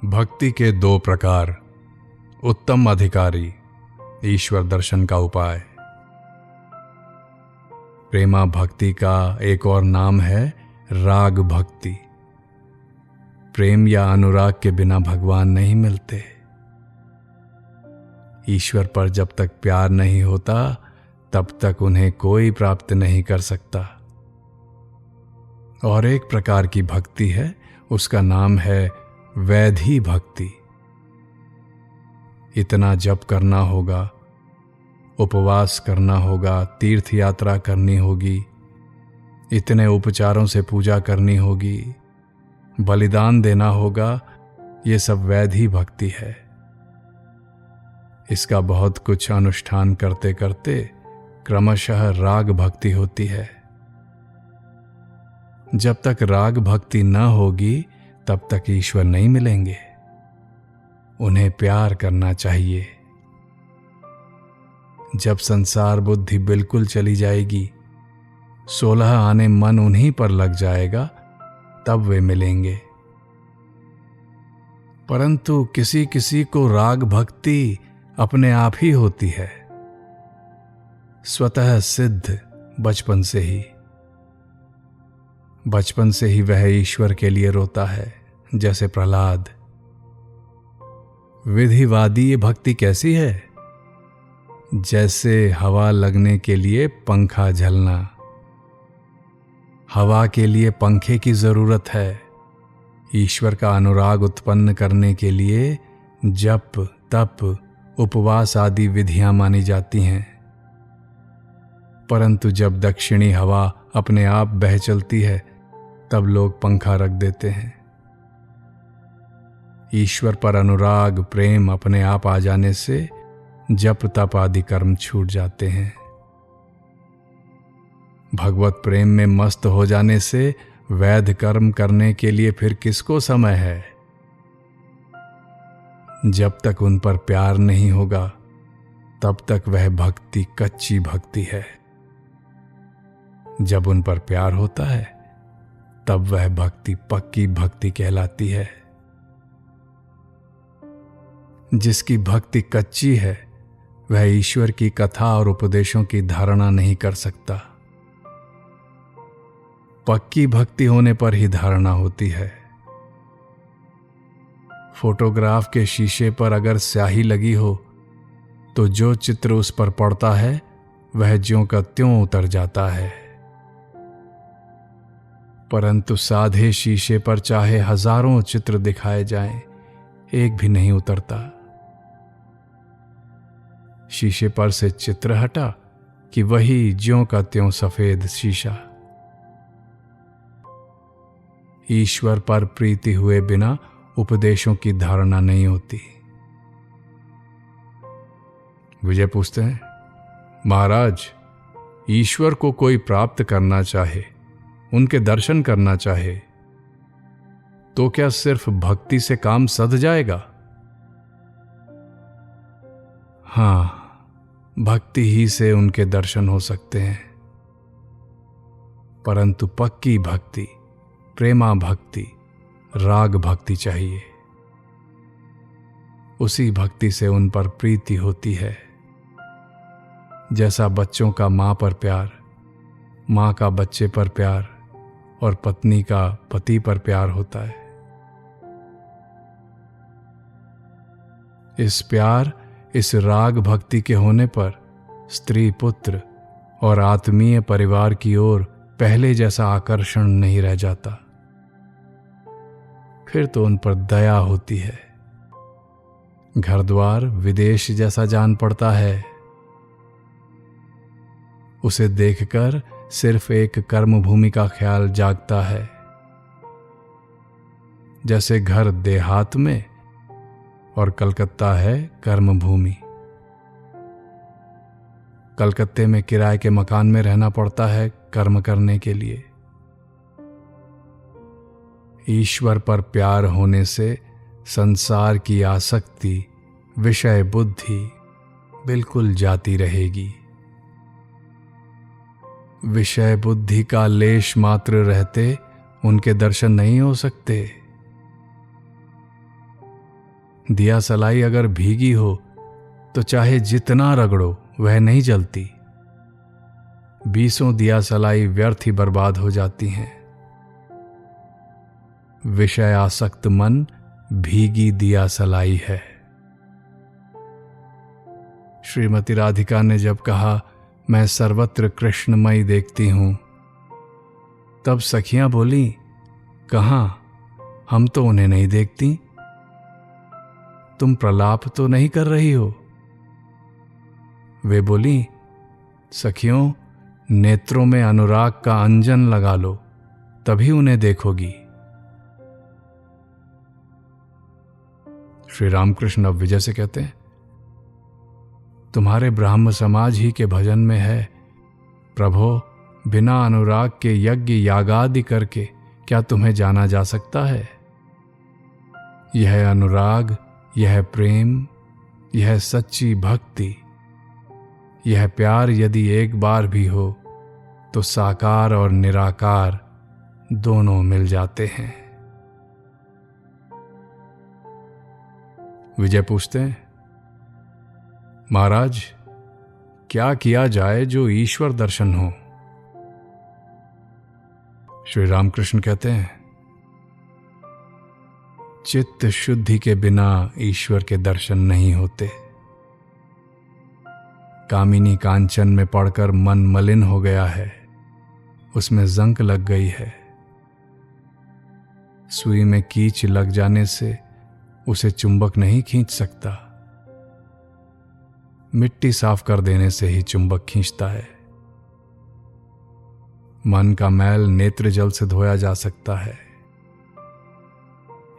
भक्ति के दो प्रकार। उत्तम अधिकारी, ईश्वर दर्शन का उपाय। प्रेमा भक्ति का एक और नाम है राग भक्ति। प्रेम या अनुराग के बिना भगवान नहीं मिलते। ईश्वर पर जब तक प्यार नहीं होता तब तक उन्हें कोई प्राप्त नहीं कर सकता। और एक प्रकार की भक्ति है, उसका नाम है वैधी भक्ति। इतना जप करना होगा, उपवास करना होगा, तीर्थ यात्रा करनी होगी, इतने उपचारों से पूजा करनी होगी, बलिदान देना होगा। ये सब वैधी भक्ति है। इसका बहुत कुछ अनुष्ठान करते करते क्रमशः राग भक्ति होती है। जब तक राग भक्ति न होगी तब तक ईश्वर नहीं मिलेंगे। उन्हें प्यार करना चाहिए। जब संसार बुद्धि बिल्कुल चली जाएगी, 16 आने मन उन्हीं पर लग जाएगा, तब वे मिलेंगे। परंतु किसी किसी को राग भक्ति अपने आप ही होती है, स्वतः सिद्ध, बचपन से ही वह ईश्वर के लिए रोता है, जैसे प्रहलाद। विधिवादी ये भक्ति कैसी है? जैसे हवा लगने के लिए पंखा झलना। हवा के लिए पंखे की जरूरत है। ईश्वर का अनुराग उत्पन्न करने के लिए जप, तप, उपवास आदि विधियां मानी जाती हैं। परंतु जब दक्षिणी हवा अपने आप बह चलती है तब लोग पंखा रख देते हैं। ईश्वर पर अनुराग, प्रेम अपने आप आ जाने से जप तप आदि कर्म छूट जाते हैं। भगवत प्रेम में मस्त हो जाने से वैध कर्म करने के लिए फिर किसको समय है? जब तक उन पर प्यार नहीं होगा तब तक वह भक्ति कच्ची भक्ति है। जब उन पर प्यार होता है तब वह भक्ति पक्की भक्ति कहलाती है। जिसकी भक्ति कच्ची है वह ईश्वर की कथा और उपदेशों की धारणा नहीं कर सकता। पक्की भक्ति होने पर ही धारणा होती है। फोटोग्राफ के शीशे पर अगर स्याही लगी हो तो जो चित्र उस पर पड़ता है वह ज्यों का त्यों उतर जाता है। परंतु साधे शीशे पर चाहे हजारों चित्र दिखाए जाएं, एक भी नहीं उतरता। शीशे पर से चित्र हटा कि वही ज्यों का त्यों सफेद शीशा। ईश्वर पर प्रीति हुए बिना उपदेशों की धारणा नहीं होती। विजय पूछते हैं, महाराज, ईश्वर को कोई प्राप्त करना चाहे, उनके दर्शन करना चाहे, तो क्या सिर्फ भक्ति से काम सध जाएगा? हां, भक्ति ही से उनके दर्शन हो सकते हैं। परंतु पक्की भक्ति, प्रेमा भक्ति, राग भक्ति चाहिए। उसी भक्ति से उन पर प्रीति होती है। जैसा बच्चों का मां पर प्यार, मां का बच्चे पर प्यार और पत्नी का पति पर प्यार होता है। इस प्यार, इस राग भक्ति के होने पर स्त्री, पुत्र और आत्मीय परिवार की ओर पहले जैसा आकर्षण नहीं रह जाता। फिर तो उन पर दया होती है। घर द्वार विदेश जैसा जान पड़ता है। उसे देखकर सिर्फ एक कर्म भूमि का ख्याल जागता है। जैसे घर देहात में और कलकत्ता है कर्म भूमि। कलकत्ते में किराए के मकान में रहना पड़ता है कर्म करने के लिए। ईश्वर पर प्यार होने से संसार की आसक्ति, विषय बुद्धि बिल्कुल जाती रहेगी। विषय बुद्धि का लेश मात्र रहते उनके दर्शन नहीं हो सकते। दिया सलाई अगर भीगी हो तो चाहे जितना रगड़ो वह नहीं जलती। 20 दिया सलाई व्यर्थ ही बर्बाद हो जाती हैं। विषय आसक्त मन भीगी दिया सलाई है। श्रीमती राधिका ने जब कहा मैं सर्वत्र कृष्णमयी देखती हूं, तब सखियां बोली, कहां, हम तो उन्हें नहीं देखती। तुम प्रलाप तो नहीं कर रही हो? वे बोली, सखियों, नेत्रों में अनुराग का अंजन लगा लो, तभी उन्हें देखोगी। श्री रामकृष्ण अब विजय से कहते हैं, तुम्हारे ब्राह्म समाज ही के भजन में है, प्रभो, बिना अनुराग के यज्ञ यागादि करके क्या तुम्हें जाना जा सकता है? यह अनुराग, यह प्रेम, यह सच्ची भक्ति, यह प्यार यदि एक बार भी हो तो साकार और निराकार दोनों मिल जाते हैं। विजय पूछते हैं, महाराज, क्या किया जाए जो ईश्वर दर्शन हो? श्री रामकृष्ण कहते हैं, चित्त शुद्धि के बिना ईश्वर के दर्शन नहीं होते। कामिनी कांचन में पड़कर मन मलिन हो गया है, उसमें जंक लग गई है। सुई में कीच लग जाने से उसे चुंबक नहीं खींच सकता। मिट्टी साफ कर देने से ही चुंबक खींचता है। मन का मैल नेत्र जल से धोया जा सकता है।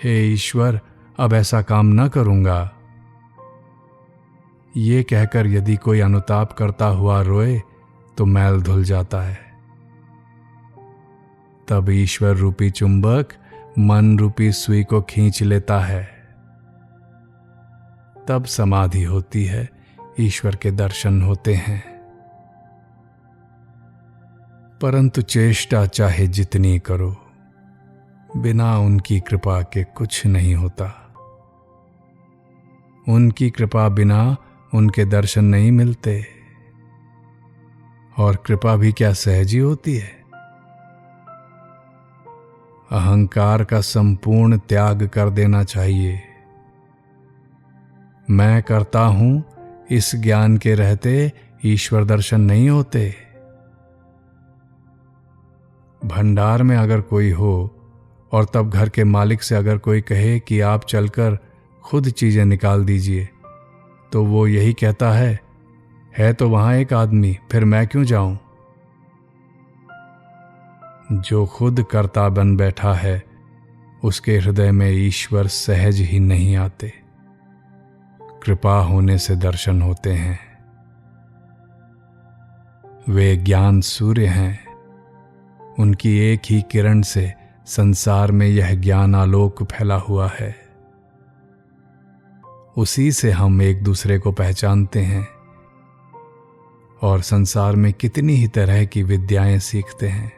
हे ईश्वर, अब ऐसा काम न करूंगा, ये कहकर यदि कोई अनुताप करता हुआ रोए तो मैल धुल जाता है। तब ईश्वर रूपी चुंबक मन रूपी सुई को खींच लेता है। तब समाधि होती है, ईश्वर के दर्शन होते हैं। परंतु चेष्टा चाहे जितनी करो, बिना उनकी कृपा के कुछ नहीं होता। उनकी कृपा बिना उनके दर्शन नहीं मिलते। और कृपा भी क्या सहज ही होती है? अहंकार का संपूर्ण त्याग कर देना चाहिए। मैं करता हूं, इस ज्ञान के रहते ईश्वर दर्शन नहीं होते। भंडार में अगर कोई हो और तब घर के मालिक से अगर कोई कहे कि आप चलकर खुद चीजें निकाल दीजिए, तो वो यही कहता है तो वहां एक आदमी, फिर मैं क्यों जाऊं? जो खुद कर्ता बन बैठा है, उसके हृदय में ईश्वर सहज ही नहीं आते। कृपा होने से दर्शन होते हैं। वे ज्ञान सूर्य हैं। उनकी एक ही किरण से संसार में यह ज्ञान आलोक फैला हुआ है। उसी से हम एक दूसरे को पहचानते हैं और संसार में कितनी ही तरह की विद्याएं सीखते हैं।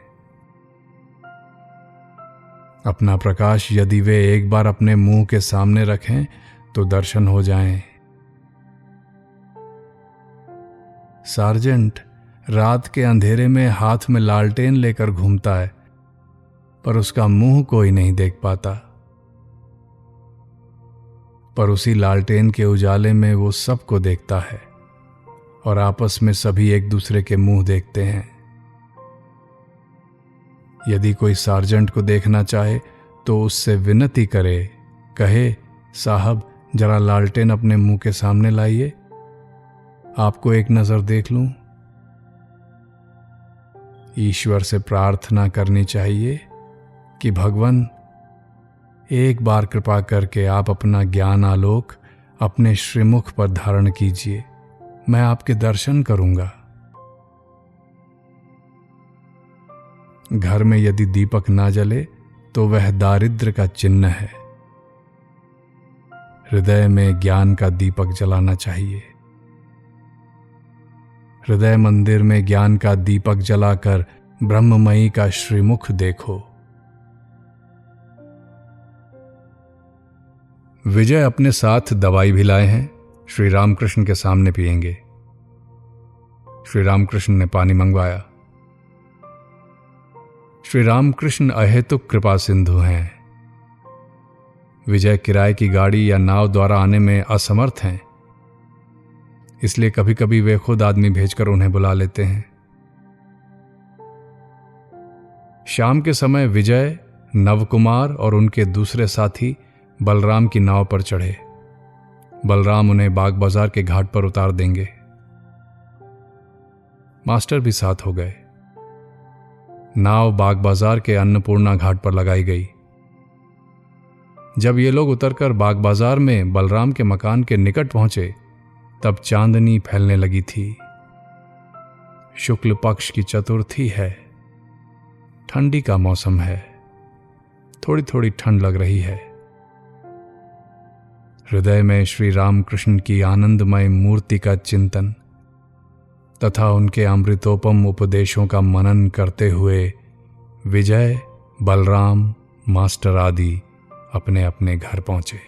अपना प्रकाश यदि वे एक बार अपने मुंह के सामने रखें तो दर्शन हो जाएं। सार्जेंट रात के अंधेरे में हाथ में लालटेन लेकर घूमता है, पर उसका मुंह कोई नहीं देख पाता। पर उसी लालटेन के उजाले में वो सबको देखता है और आपस में सभी एक दूसरे के मुंह देखते हैं। यदि कोई सार्जेंट को देखना चाहे तो उससे विनती करे, कहे, साहब जरा लालटेन अपने मुंह के सामने लाइए, आपको एक नजर देख लूं। ईश्वर से प्रार्थना करनी चाहिए कि भगवान, एक बार कृपा करके आप अपना ज्ञान आलोक अपने श्रीमुख पर धारण कीजिए, मैं आपके दर्शन करूंगा। घर में यदि दीपक ना जले तो वह दारिद्र्य का चिन्ह है। हृदय में ज्ञान का दीपक जलाना चाहिए। हृदय मंदिर में ज्ञान का दीपक जलाकर ब्रह्ममयी का श्रीमुख देखो। विजय अपने साथ दवाई भी लाए हैं, श्री रामकृष्ण के सामने पिएंगे। श्री रामकृष्ण ने पानी मंगवाया। श्री रामकृष्ण अहेतुक कृपा सिंधु हैं। विजय किराए की गाड़ी या नाव द्वारा आने में असमर्थ हैं, इसलिए कभी कभी वे खुद आदमी भेजकर उन्हें बुला लेते हैं। शाम के समय विजय, नवकुमार और उनके दूसरे साथी बलराम की नाव पर चढ़े। बलराम उन्हें बाग बाजार के घाट पर उतार देंगे। मास्टर भी साथ हो गए। नाव बाग बाजार के अन्नपूर्णा घाट पर लगाई गई। जब ये लोग उतरकर बाग बाजार में बलराम के मकान के निकट पहुंचे, तब चांदनी फैलने लगी थी। शुक्ल पक्ष की चतुर्थी है। ठंडी का मौसम है। थोड़ी थोड़ी ठंड लग रही है। हृदय में श्री रामकृष्ण की आनंदमय मूर्ति का चिंतन तथा उनके अमृतोपम उपदेशों का मनन करते हुए विजय, बलराम, मास्टर आदि अपने अपने घर पहुंचे।